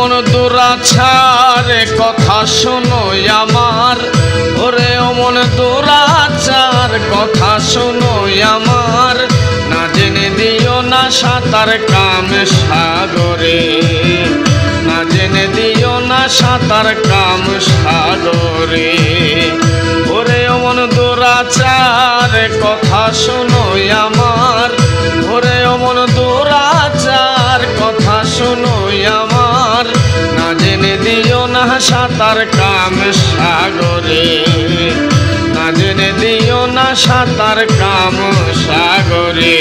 অমন দুরাচার কথা শোনো আমার, ওরে অমন দুরাচার কথা শোনো আমার, না জেনে দিও না সাঁতার কাম সাগরে, না জেনে দিও না সাঁতার কাম সাগরে। ওরে অমন দুরাচার কথা শোনো আমার, ওরে অমন দুরাচার কথা শোনো আমার, না জেনে দিও না সাঁতার কাম সাগরে, না জেনে দিও না সাঁতার কাম সাগরে।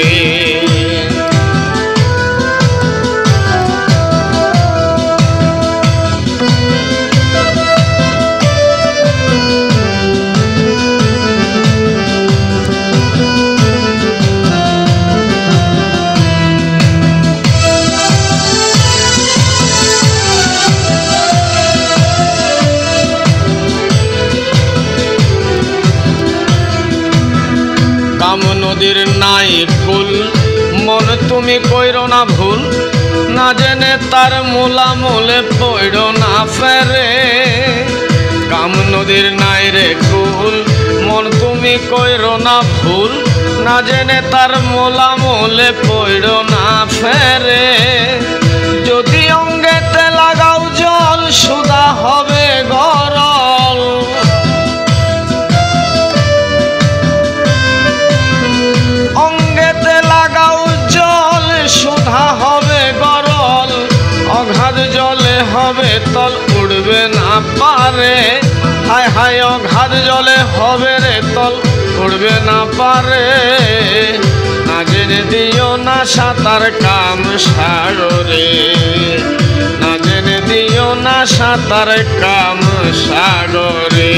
কাম নদীর নাই কুল, মন তুমি কইরো না ভুল, না জেনে তার মূলা মূলে পড়ো না ফেরে। কাম নদীর নাই রে কুল, মন তুমি কইরো না ভুল, না জেনে তার মূলা মূলে পড়ো না ফেরে। যদি অঙ্গেতে লাগাও জল সুধা হবে গরল, অঙ্গেতে লাগাও জল সুধা হবে গরল, অগাধ জলে হবে তল উড়বে না পারে। হায় হায় অগাধ জলে হবে রে তল উড়বে না পারে, না জেনে দিও না সাঁতার কাম সাগরে, না জেনে দিও না সাঁতার কাম সাগরে।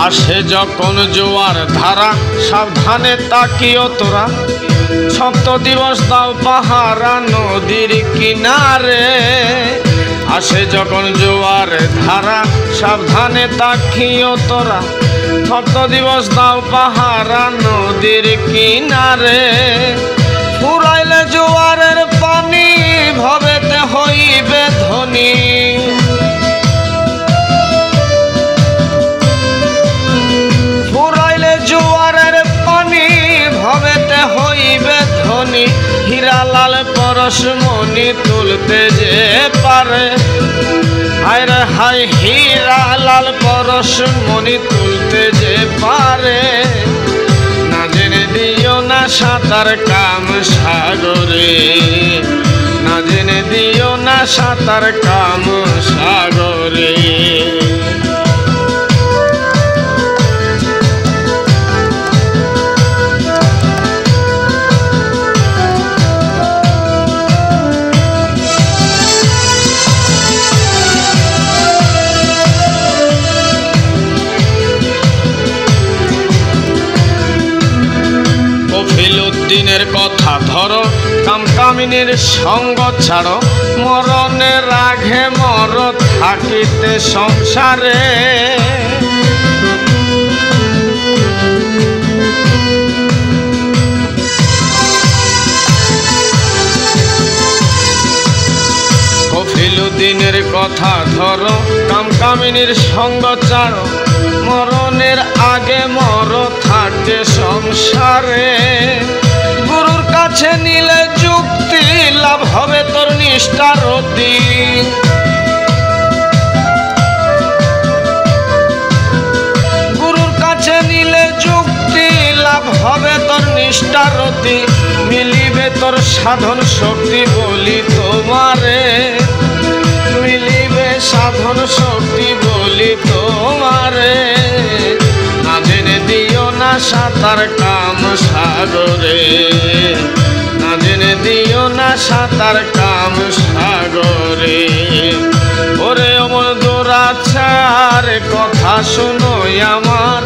আসে যখন জোয়ার ধারা সাবধানে তাকিও তোরা, সপ্ত দিবস দাও পাহারা নদীর কিনারে। আসে যখন জোয়ার ধারা সাবধানে তাকিও তোরা, সপ্ত দিবস দাও পাহারা নদীর কিনারে। ফুরাইলে জোয়ারের পানি ভবেতে হইবে ধনী, জোয়ারের পানি ভবেতে হইবে ধনী। হীরালাল পরশমণি তুলতে যে পারে, হায় রে হায় হীরালাল পরশমণি তুলতে যে পারে, না জেনে দিও না সাঁতার কাম সাগরে, না জেনে দিও না সাঁতার কাম সাগরে। দিনের কথা ধরো, কামকামিনীর সঙ্গ ছাড়ো, মরণের আগে মর থাকিতে সংসারে। কফিলুদ্দিনের কথা ধরো, কামকামিনীর সঙ্গ ছাড়ো, মরণের আগে মর থাকে সংসারে। গুরুর কাছে নিলে যুক্তি লাভ হবে তোর নিষ্ঠারতি, গুরুর কাছে নিলে যুক্তি লাভ হবে তোর নিষ্ঠারতি। মিলিবে তোর সাধন শক্তি বলি তোমারে, মিলিবে সাধন শক্তি বলি তোমারে, না জেনে দিও না সাঁতার কাম সাগরে, না জেনে দিও না সাঁতার কাম সাগরে। ওরে অমন দুরাচার শুনোই আমার,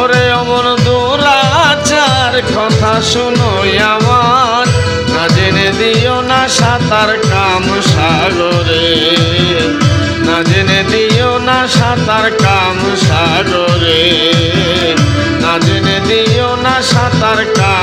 ওরে অমন দুরাচার কথা শুনোই আমার। না জেনে দিও না সাঁতার কাম সাগরে, না জেনে দিও না সাঁতার কাম সাগরে, না জেনে দিও না সাঁতার কাম